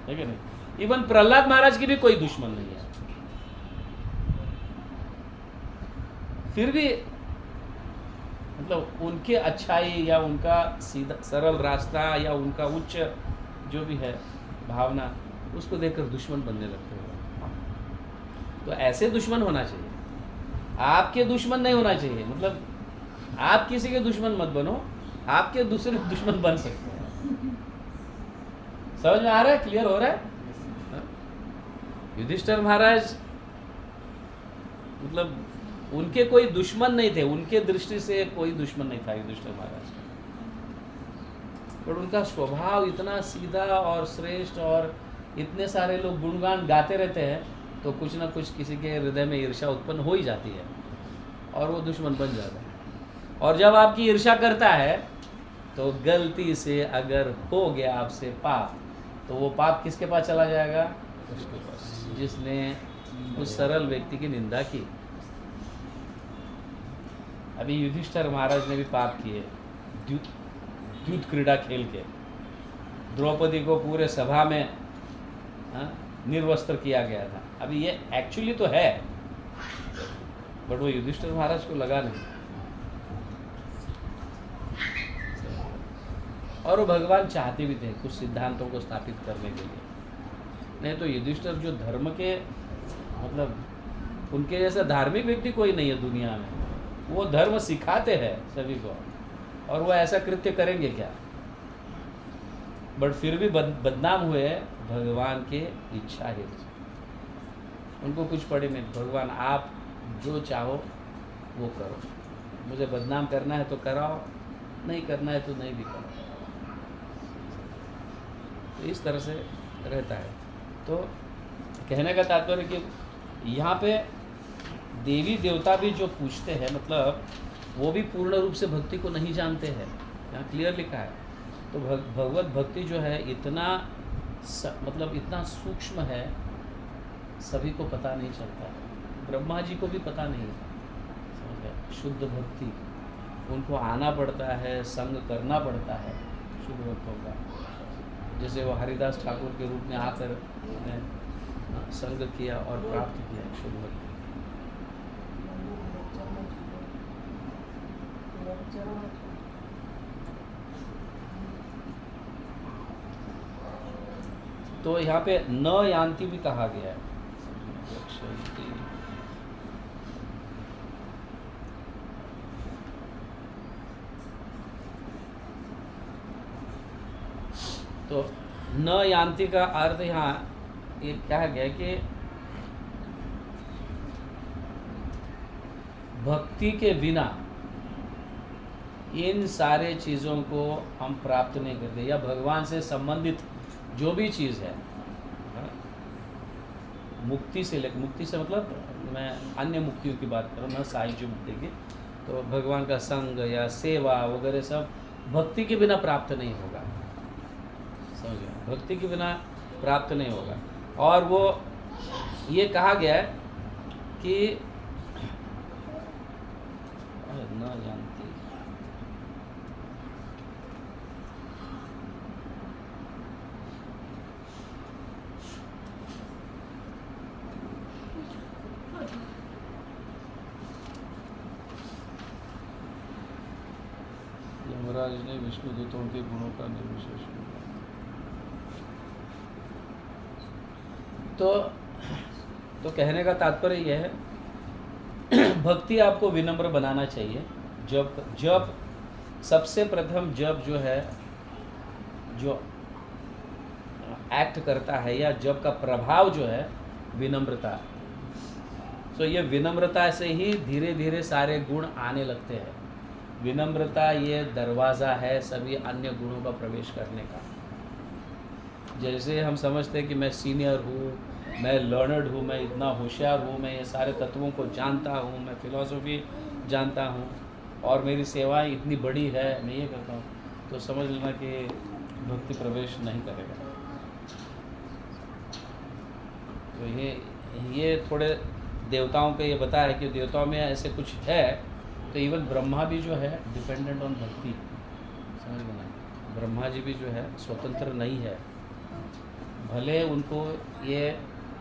है कि नहीं? इवन प्रहलाद महाराज की भी कोई दुश्मन नहीं है। फिर भी मतलब उनके अच्छाई या उनका सीधा सरल रास्ता या उनका उच्च जो भी है भावना, उसको देखकर दुश्मन बनने लगते हैं। तो ऐसे दुश्मन होना चाहिए, आपके दुश्मन नहीं होना चाहिए। मतलब आप किसी के दुश्मन मत बनो, आपके दूसरे दुश्मन बन सकते हैं। समझ में आ रहा है? क्लियर हो रहा है? युधिष्ठिर महाराज मतलब उनके कोई दुश्मन नहीं थे, उनके दृष्टि से कोई दुश्मन नहीं था युधिष्ठिर महाराज, पर उनका स्वभाव इतना सीधा और श्रेष्ठ, और इतने सारे लोग गुणगान गाते रहते हैं, तो कुछ ना कुछ किसी के हृदय में ईर्ष्या उत्पन्न हो ही जाती है और वो दुश्मन बन जाता है। और जब आपकी ईर्ष्या करता है, तो गलती से अगर हो गया आपसे पाप, तो वो पाप किसके पास चला जाएगा? उसके पास जिसने उस सरल व्यक्ति की निंदा की। अभी युधिष्ठिर महाराज ने भी पाप किए, द्यूत क्रीड़ा खेल के द्रौपदी को पूरे सभा में निर्वस्त्र किया गया था। अभी ये एक्चुअली तो है, बट वो युधिष्ठिर महाराज को लगा नहीं, और वो भगवान चाहते भी थे कुछ सिद्धांतों को स्थापित करने के लिए। नहीं तो युधिष्ठिर जो धर्म के मतलब उनके जैसा धार्मिक व्यक्ति कोई नहीं है दुनिया में, वो धर्म सिखाते हैं सभी को, और वो ऐसा कृत्य करेंगे क्या? बट फिर भी बदनाम हुए भगवान के इच्छा है, उनको कुछ पड़े नहीं। भगवान आप जो चाहो वो करो, मुझे बदनाम करना है तो कराओ, नहीं करना है तो नहीं भी करो। तो इस तरह से रहता है। तो कहने का तात्पर्य कि यहाँ पे देवी देवता भी जो पूछते हैं, मतलब वो भी पूर्ण रूप से भक्ति को नहीं जानते हैं, यहाँ क्लियर लिखा है। तो भगवत भक्ति जो है इतना मतलब इतना सूक्ष्म है, सभी को पता नहीं चलता है। ब्रह्मा जी को भी पता नहीं था, समझ गए। शुद्ध भक्ति उनको आना पड़ता है, संग करना पड़ता है शुद्ध भक्तों का। जैसे वो हरिदास ठाकुर के रूप में आकर उन्होंने संग किया और प्राप्त किया शुद्ध भक्ति। तो यहाँ पे न यान्ति भी कहा गया है। तो न यान्ति का अर्थ यहाँ ये क्या गया कि भक्ति के बिना इन सारे चीज़ों को हम प्राप्त नहीं करते, या भगवान से संबंधित जो भी चीज़ है, मुक्ति से लेकर, मुक्ति से मतलब मैं अन्य मुक्तियों की बात कर रहा हूँ, न साहित्य मुक्ति की, तो भगवान का संग या सेवा वगैरह सब भक्ति के बिना प्राप्त नहीं होगा, समझ गए। भक्ति के बिना प्राप्त नहीं होगा। और वो ये कहा गया है कि न जानती, यमराज ने विष्णु दूतों के गुणों का निर्विशेष तो कहने का तात्पर्य यह है, भक्ति आपको विनम्र बनाना चाहिए। जब सबसे प्रथम जब जो है, जो एक्ट करता है या जब का प्रभाव जो है विनम्रता, तो ये विनम्रता से ही धीरे धीरे सारे गुण आने लगते हैं। विनम्रता ये दरवाज़ा है सभी अन्य गुणों का प्रवेश करने का। जैसे हम समझते हैं कि मैं सीनियर हूँ, मैं लर्नर्ड हूँ, मैं इतना होशियार हूँ, मैं ये सारे तत्वों को जानता हूँ, मैं फिलॉसफी जानता हूँ और मेरी सेवाएं इतनी बड़ी है, मैं ये करता हूँ, तो समझ लेना कि भक्ति प्रवेश नहीं करेगा। तो ये थोड़े देवताओं का ये बताया है कि देवताओं में ऐसे कुछ है, तो इवन ब्रह्मा भी जो है डिपेंडेंट ऑन भक्ति, समझ लेना। ब्रह्मा जी भी जो है स्वतंत्र नहीं है, भले उनको ये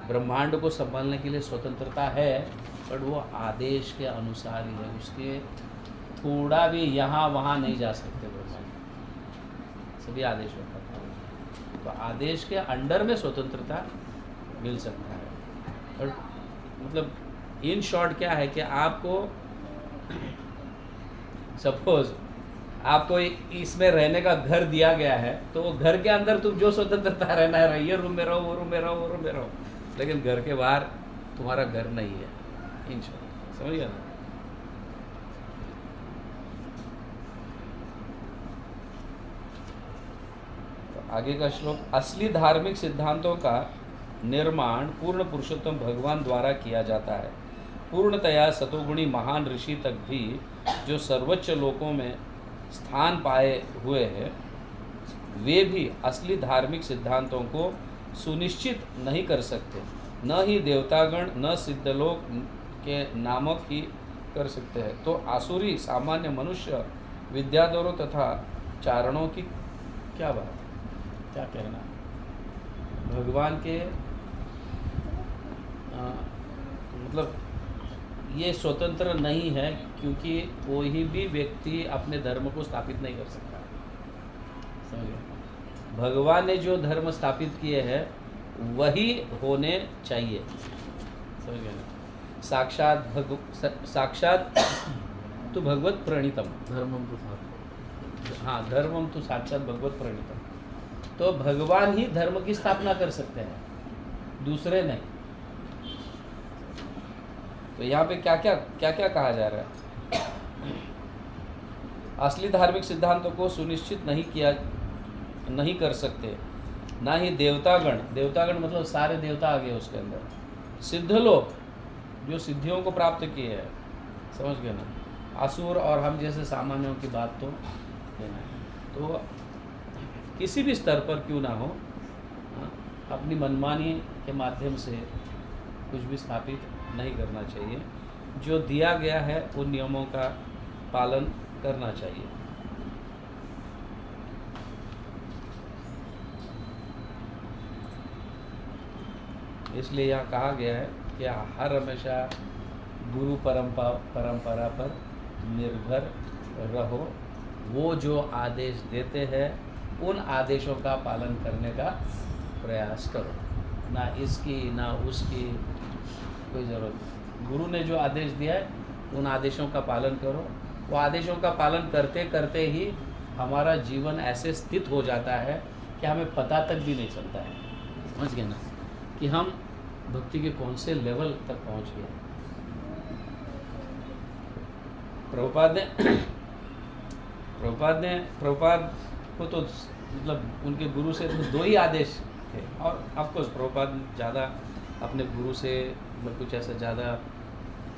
ब्रह्मांड को संभालने के लिए स्वतंत्रता है, पर वो आदेश के अनुसार ही है, उसके थोड़ा भी यहाँ वहाँ नहीं जा सकते ब्रह्मांड, सभी आदेश होता है। तो आदेश के अंडर में स्वतंत्रता मिल सकता है। और मतलब इन शॉर्ट क्या है कि आपको सपोज आपको इसमें रहने का घर दिया गया है, तो वो घर के अंदर तुम जो स्वतंत्रता रहना है, ये रूम में रहो, वो रूम में रहो, वो रूम में रहो, लेकिन घर के बाहर तुम्हारा घर नहीं है। इन शॉर्ट समझ गया ना। तो आगे का श्लोक, असली धार्मिक सिद्धांतों का निर्माण पूर्ण पुरुषोत्तम भगवान द्वारा किया जाता है। पूर्णतया सतोगुणी महान ऋषि तक भी जो सर्वोच्च लोकों में स्थान पाए हुए हैं, वे भी असली धार्मिक सिद्धांतों को सुनिश्चित नहीं कर सकते। न ही देवतागण न सिद्धलोक के नामक ही कर सकते हैं। तो आसुरी सामान्य मनुष्य विद्याधरों तथा चारणों की क्या बात, क्या कहना। भगवान के मतलब ये स्वतंत्र नहीं है, क्योंकि कोई भी व्यक्ति अपने धर्म को स्थापित नहीं कर सकता, समझिए। भगवान ने जो धर्म स्थापित किए हैं वही होने चाहिए, समझिए ना। साक्षात तो भगवत प्रणीतम धर्मम तो हाँ, धर्मम तो साक्षात भगवत प्रणीतम। तो भगवान ही धर्म की स्थापना कर सकते हैं, दूसरे नहीं। तो यहाँ पे क्या क्या कहा जा रहा है, असली धार्मिक सिद्धांतों को सुनिश्चित नहीं कर सकते, ना ही देवतागण मतलब सारे देवता आ गए उसके अंदर, सिद्ध लोग जो सिद्धियों को प्राप्त किए हैं, समझ गए ना। असुर और हम जैसे सामान्यों की बात तो लेना है। तो किसी भी स्तर पर क्यों ना हो, अपनी मनमानी के माध्यम से कुछ भी स्थापित नहीं करना चाहिए। जो दिया गया है उन नियमों का पालन करना चाहिए। इसलिए यहाँ कहा गया है कि हर हमेशा गुरु परंपरा पर निर्भर रहो। वो जो आदेश देते हैं उन आदेशों का पालन करने का प्रयास करो, ना इसकी ना उसकी कोई ज़रूरत नहीं। गुरु ने जो आदेश दिया है उन आदेशों का पालन करो। वो आदेशों का पालन करते करते ही हमारा जीवन ऐसे स्थित हो जाता है कि हमें पता तक भी नहीं चलता है। समझ गए ना कि हम भक्ति के कौन से लेवल तक पहुंच गए। प्रभुपाद को तो मतलब उनके गुरु से तो 2 ही आदेश थे, और ऑफ कोर्स प्रभुपाद ज़्यादा अपने गुरु से मतलब कुछ ऐसा ज़्यादा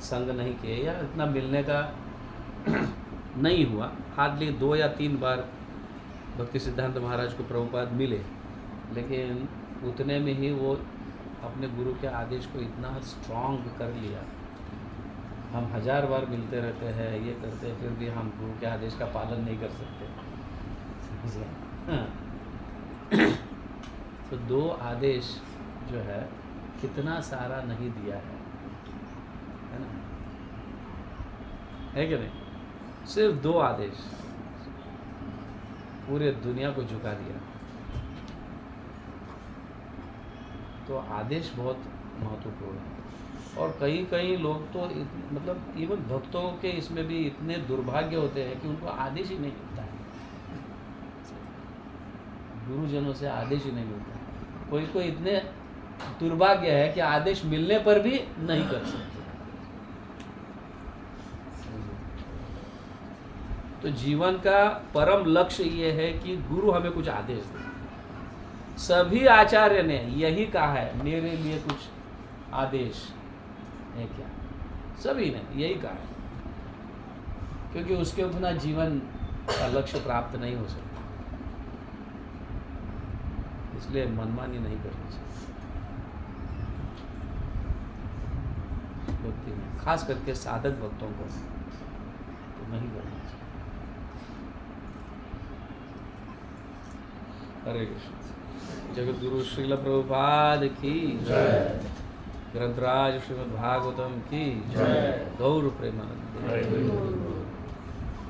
संग नहीं किए या इतना मिलने का नहीं हुआ। हार्डली 2 या 3 बार भक्ति सिद्धांत महाराज को प्रभुपाद मिले, लेकिन उतने में ही वो अपने गुरु के आदेश को इतना स्ट्रॉन्ग कर लिया। हम 1000 बार मिलते रहते हैं, ये करते हैं, फिर भी हम गुरु के आदेश का पालन नहीं कर सकते। हाँ। तो 2 आदेश जो है कितना सारा नहीं दिया है ना, है कि नहीं? सिर्फ 2 आदेश पूरे दुनिया को झुका दिया। तो आदेश बहुत महत्वपूर्ण है। और कई लोग तो मतलब इवन भक्तों के इसमें भी इतने दुर्भाग्य होते हैं कि उनको आदेश ही नहीं मिलता है, गुरुजनों से आदेश ही नहीं मिलता है। कोई इतने दुर्भाग्य है कि आदेश मिलने पर भी नहीं कर सकते। तो जीवन का परम लक्ष्य ये है कि गुरु हमें कुछ आदेश दे। सभी आचार्य ने यही कहा है, मेरे लिए कुछ आदेश है क्या? सभी ने यही कहा है, क्योंकि उसके बिना जीवन का लक्ष्य प्राप्त नहीं हो सकता। इसलिए मनमानी नहीं करनी चाहिए भक्ति में, खास करके साधक भक्तों को तो नहीं करना चाहिए। हरे कृष्ण। जगत गुरु श्रील प्रभुपाद की जय। ग्रंथराज श्रीमद् भागवतम की जय। गौर प्रेमानंद।